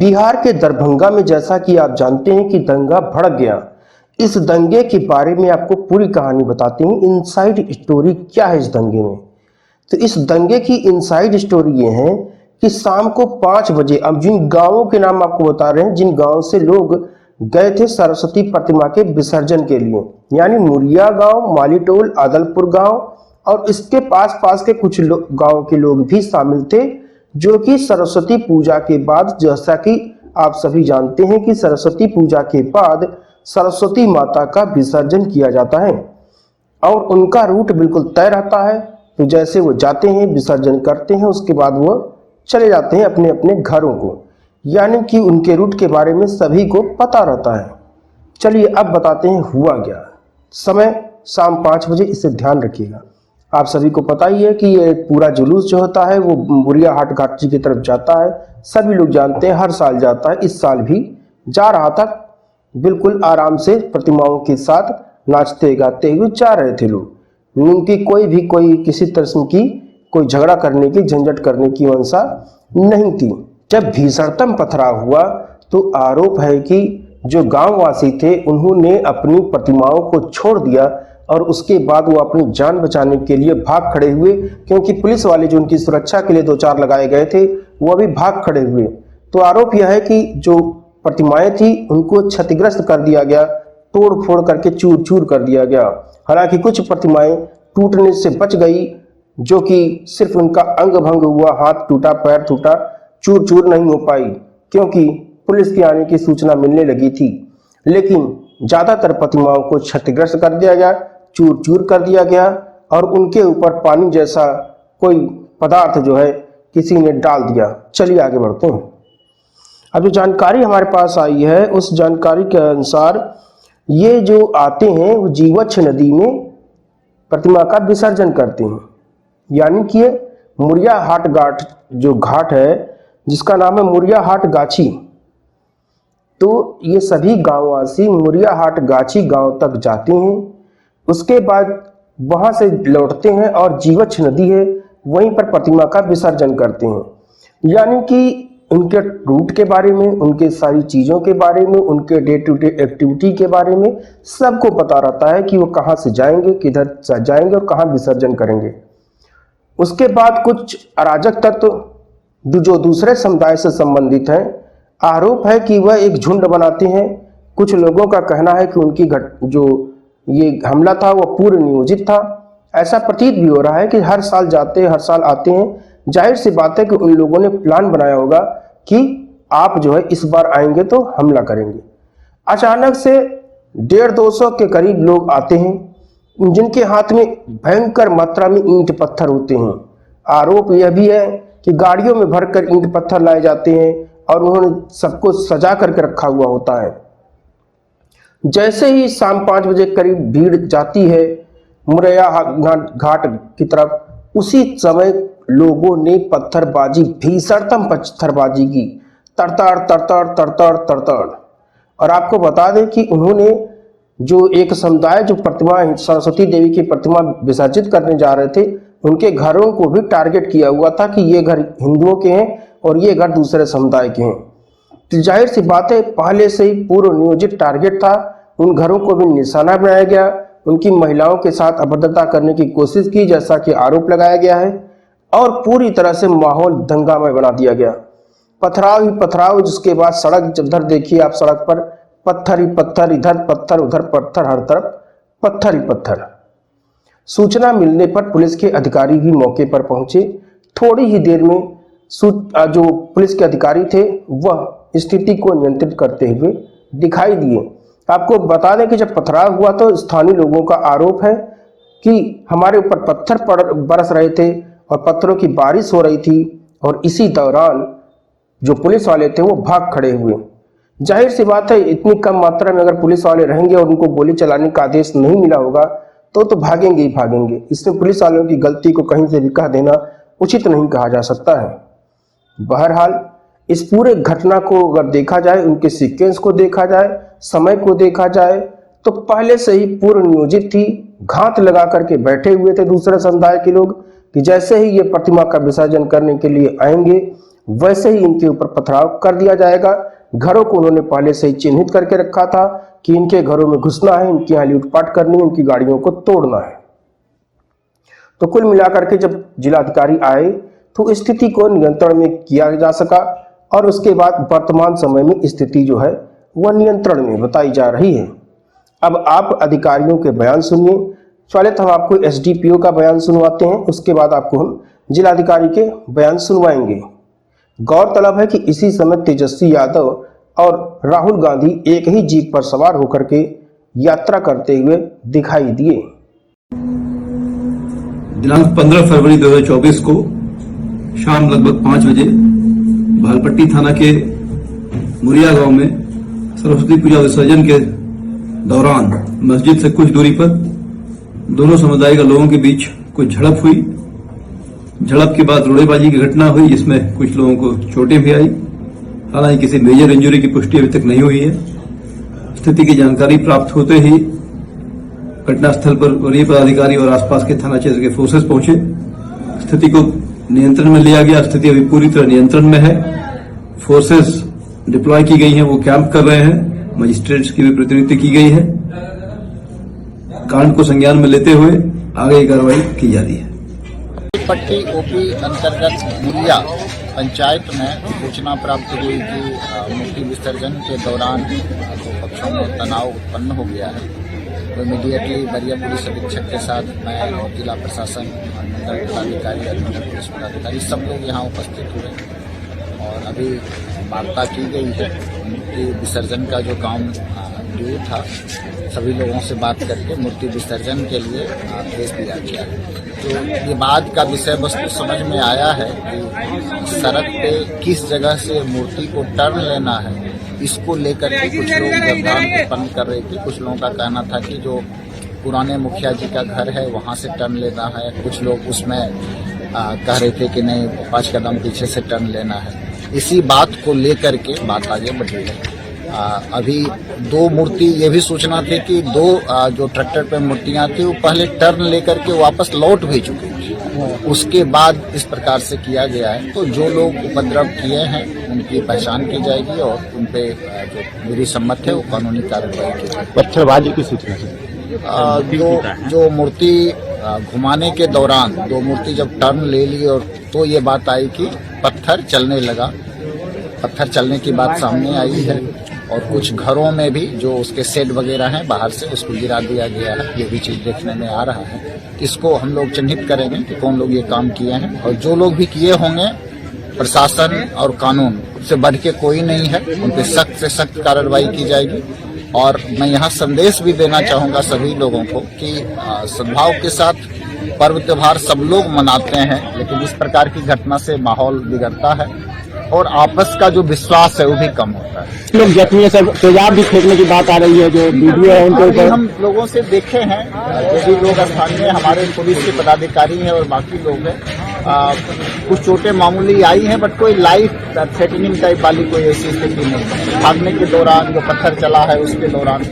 बिहार के दरभंगा में जैसा कि आप जानते हैं कि दंगा भड़क गया। इस दंगे के बारे में आपको पूरी कहानी बताते हैं, इनसाइड स्टोरी क्या है इस दंगे में। तो इस दंगे की इनसाइड स्टोरी ये है कि शाम को 5 बजे, अब जिन गांवों के नाम आपको बता रहे हैं, जिन गांव से लोग गए थे सरस्वती प्रतिमा के विसर्जन के लिए, यानी मुरिया गांव, मालीटोल, आदलपुर गांव और इसके पास पास के कुछ गांव के लोग भी शामिल थे, जो कि सरस्वती पूजा के बाद, जैसा कि आप सभी जानते हैं कि सरस्वती पूजा के बाद सरस्वती माता का विसर्जन किया जाता है और उनका रूट बिल्कुल तय रहता है। तो जैसे वो जाते हैं, विसर्जन करते हैं, उसके बाद वो चले जाते हैं अपने अपने घरों को, यानी कि उनके रूट के बारे में सभी को पता रहता है। चलिए अब बताते हैं हुआ क्या। समय शाम 5 बजे, इसे ध्यान रखिएगा। आप सभी को पता ही है कि ये पूरा जुलूस जो होता है वो मुरिया हाट घाटी की तरफ जाता है। सभी लोग जानते हैं, हर साल जाता है, इस साल भी जा रहा था। बिल्कुल आराम से प्रतिमाओं के साथ नाचते गाते हुए जा रहे थे लोग। उनकी कोई किसी तरह की कोई झगड़ा करने की, झंझट करने की मंशा नहीं थी। जब भीषणतम पथराव हुआ तो आरोप है कि जो गांववासी थे उन्होंने अपनी प्रतिमाओं को छोड़ दिया और उसके बाद वो अपनी जान बचाने के लिए भाग खड़े हुए, क्योंकि पुलिस वाले जो उनकी सुरक्षा के लिए 2-4 लगाए गए थे वो अभी भाग खड़े हुए। तो आरोप यह है कि जो प्रतिमाएं थी उनको क्षतिग्रस्त कर दिया गया, तोड़ फोड़ करके चूर चूर कर दिया गया। हालांकि कुछ प्रतिमाएं टूटने से बच गई, जो कि सिर्फ उनका अंग भंग हुआ, हाथ टूटा, पैर टूटा, चूर चूर नहीं हो पाई, क्योंकि पुलिस के आने की सूचना मिलने लगी थी। लेकिन ज्यादातर प्रतिमाओं को क्षतिग्रस्त कर दिया गया, चूर चूर कर दिया गया और उनके ऊपर पानी जैसा कोई पदार्थ जो है किसी ने डाल दिया। चलिए आगे बढ़ते हैं। अब जो जानकारी हमारे पास आई है उस जानकारी के अनुसार ये जो आते हैं वो जीवछ नदी में प्रतिमा का विसर्जन करते हैं, यानी कि मुरिया हाट घाट जो घाट है जिसका नाम है मुरिया हाट गाछी। तो ये सभी गांववासी मुरिया हाट गाछी गांव तक जाते हैं, उसके बाद वहां से लौटते हैं और जीवछ नदी है वहीं पर प्रतिमा का विसर्जन करते हैं। यानी कि उनके रूट के बारे में, उनके सारी चीज़ों के बारे में, उनके डे टू डे एक्टिविटी के बारे में सबको पता रहता है कि वो कहाँ से जाएंगे, किधर जाएंगे और कहाँ विसर्जन करेंगे। उसके बाद कुछ अराजक तत्व जो दूसरे समुदाय से संबंधित हैं, आरोप है कि वह एक झुंड बनाते हैं। कुछ लोगों का कहना है कि उनकी जो ये हमला था वो पूर्व नियोजित था। ऐसा प्रतीत भी हो रहा है कि हर साल जाते हैं, हर साल आते हैं। जाहिर सी बात है कि उन लोगों ने प्लान बनाया होगा कि आप जो है इस बार आएंगे तो हमला करेंगे। अचानक से 150-200 के करीब लोग आते हैं, जिनके हाथ में भयंकर मात्रा में ईंट पत्थर होते हैं। आरोप यह भी है कि गाड़ियों में भरकर ईंट पत्थर लाए जाते हैं और उन्होंने सबको सजा करके रखा हुआ होता है। जैसे ही शाम 5 बजे करीब भीड़ जाती है मुरैया घाट की तरफ, उसी समय लोगों ने पत्थरबाजी, भीषणतम पत्थरबाजी की, तरतड़ तरतड़ तरतड़ तरतड़। और आपको बता दें कि उन्होंने जो एक समुदाय जो प्रतिमा, सरस्वती देवी की प्रतिमा विसर्जित करने जा रहे थे, उनके घरों को भी टारगेट किया हुआ था कि ये घर हिंदुओं के हैं और ये घर दूसरे समुदाय के हैं। तो जाहिर सी बात है पहले से ही पूर्व नियोजित टारगेट था। उन घरों को भी निशाना बनाया गया, उनकी महिलाओं के साथ अभद्रता करने की कोशिश की जैसा कि आरोप लगाया गया है और पूरी तरह से माहौल दंगामय बना दिया गया। पथराव ही पथराव, जिसके बाद सड़क जिधर देखिए आप, सड़क पर पत्थर ही पत्थर, इधर पत्थर उधर पत्थर, हर तरफ पत्थर ही पत्थर। सूचना मिलने पर पुलिस के अधिकारी भी मौके पर पहुंचे। थोड़ी ही देर में जो पुलिस के अधिकारी थे वह स्थिति को नियंत्रित करते हुए दिखाई दिए। आपको बता दें कि जब पथराव हुआ तो स्थानीय लोगों का आरोप है कि हमारे ऊपर पत्थर बरस रहे थे और पत्थरों की बारिश हो रही थी और इसी दौरान जो पुलिस वाले थे वो भाग खड़े हुए। जाहिर सी बात है इतनी कम मात्रा में अगर पुलिस वाले रहेंगे और उनको गोली चलाने का आदेश नहीं मिला होगा तो भागेंगे ही भागेंगे। इसमें पुलिस वालों की गलती को कहीं से भी कह देना उचित नहीं कहा जा सकता है। बहरहाल इस पूरे घटना को अगर देखा जाए, उनके सीक्वेंस को देखा जाए, समय को देखा जाए, तो पहले से ही पूर्व नियोजित थी। घात लगा करके बैठे हुए थे दूसरे समुदाय के लोग कि जैसे ही ये प्रतिमा का विसर्जन करने के लिए आएंगे वैसे ही इनके ऊपर पथराव कर दिया जाएगा। घरों को उन्होंने पहले से ही चिन्हित करके रखा था कि इनके घरों में घुसना है, इनके यहाँ लूटपाट करनी है, इनकी गाड़ियों को तोड़ना है। तो कुल मिलाकर के जब जिलाधिकारी आए तो स्थिति को नियंत्रण में किया जा सका और उसके बाद वर्तमान समय में स्थिति जो है वह नियंत्रण में बताई जा रही है। अब आप अधिकारियों के बयान सुनिए। पहले तो हम आपको एसडीपीओ का बयान सुनवाते हैं, उसके बाद आपको हम जिलाधिकारी के बयान सुनवाएंगे। गौरतलब है कि इसी समय तेजस्वी यादव और राहुल गांधी एक ही जीप पर सवार होकर के यात्रा करते हुए दिखाई दिए। दिनांक 15 फरवरी 2024 को शाम लगभग 5 बजे भालपट्टी थाना के मुरिया गांव में सरस्वती पूजा विसर्जन के दौरान मस्जिद से कुछ दूरी पर दोनों समुदाय के लोगों के बीच कुछ झड़प हुई। झड़प के बाद रोड़ेबाजी की घटना हुई जिसमें कुछ लोगों को चोटें भी आई। हालांकि किसी मेजर इंजरी की पुष्टि अभी तक नहीं हुई है। स्थिति की जानकारी प्राप्त होते ही घटनास्थल पर वरीय पदाधिकारी और आसपास के थाना क्षेत्र के फोर्सेस पहुंचे। स्थिति को नियंत्रण में लिया गया। स्थिति अभी पूरी तरह नियंत्रण में है। फोर्सेस डिप्लॉय की गई हैं, वो कैंप कर रहे हैं। मजिस्ट्रेट्स की भी प्रतिनियुक्ति की गई है। कांड को संज्ञान में लेते हुए आगे की कार्रवाई की जा रही है। पट्टी ओपी अंतर्गत मुरिया पंचायत में सूचना प्राप्त हुई कि मूर्ति विसर्जन के दौरान दो पक्षों में तनाव उत्पन्न हो गया है। तो इमीडिएटली बरिया पुलिस अधीक्षक के साथ मैं और जिला प्रशासन, मंडल पदाधिकारी, अनुमंडल पुलिस पदाधिकारी सब लोग यहाँ उपस्थित हुए और अभी वार्ता की गई है। मूर्ति विसर्जन का जो काम ड्यू था, सभी लोगों से बात करके मूर्ति विसर्जन के लिए भेज दिया गया है। तो ये बात का विषय वस्तु समझ में आया है कि सड़क पे किस जगह से मूर्ति को टर्न लेना है, इसको लेकर के कुछ लोग व्यवधान उत्पन्न कर रहे थे। कुछ लोगों का कहना था कि जो पुराने मुखिया जी का घर है वहां से टर्न लेना है। कुछ लोग उसमें कह रहे थे कि नहीं 5 कदम पीछे से टर्न लेना है। इसी बात को लेकर के बात आगे बढ़ी है। अभी 2 मूर्ति, ये भी सूचना थी कि 2 जो ट्रैक्टर पे मूर्तियां थी वो पहले टर्न लेकर के वापस लौट भी चुकी थी। उसके बाद इस प्रकार से किया गया है। तो जो लोग उपद्रव किए हैं उनकी पहचान की जाएगी और उन पे जो विधि सम्मत है वो कानूनी कार्रवाई की जाएगी। पत्थरबाजी की सूचना जो मूर्ति घुमाने के दौरान 2 मूर्ति जब टर्न ले ली और तो ये बात आई कि पत्थर चलने लगा। पत्थर चलने की बात सामने आई है और कुछ घरों में भी जो उसके शेड वगैरह हैं बाहर से उसको गिरा दिया गया है। ये भी चीज देखने में आ रहा है। इसको हम लोग चिन्हित करेंगे कि कौन लोग ये काम किए हैं और जो लोग भी किए होंगे, प्रशासन और कानून से बढ़ के कोई नहीं है। उन पे सख्त से सख्त कार्रवाई की जाएगी। और मैं यहाँ संदेश भी देना चाहूँगा सभी लोगों को कि सद्भाव के साथ पर्व त्योहार सब लोग मनाते हैं, लेकिन इस प्रकार की घटना से माहौल बिगड़ता है और आपस का जो विश्वास है वो भी कम होता है। लोग जख्मी से तेजाब भी फेंकने की बात आ रही है, जो वीडियो है उनके ऊपर हम लोगों से देखे हैं। जो भी लोग स्थानीय हमारे पुलिस के पदाधिकारी हैं और बाकी लोग हैं, कुछ चोटें मामूली आई हैं, बट कोई लाइफ थ्रेटनिंग टाइप वाली कोई ऐसी स्थिति नहीं है। भागने के दौरान जो पत्थर चला है उसके दौरान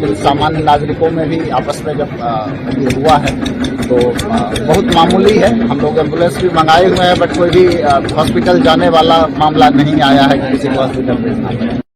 कुछ सामान्य नागरिकों में भी आपस में जब ये हुआ है तो बहुत मामूली है। हम लोग एम्बुलेंस भी मंगाए हुए हैं, बट कोई भी हॉस्पिटल जाने वाला मामला नहीं आया है कि किसी को हॉस्पिटल भेजना है।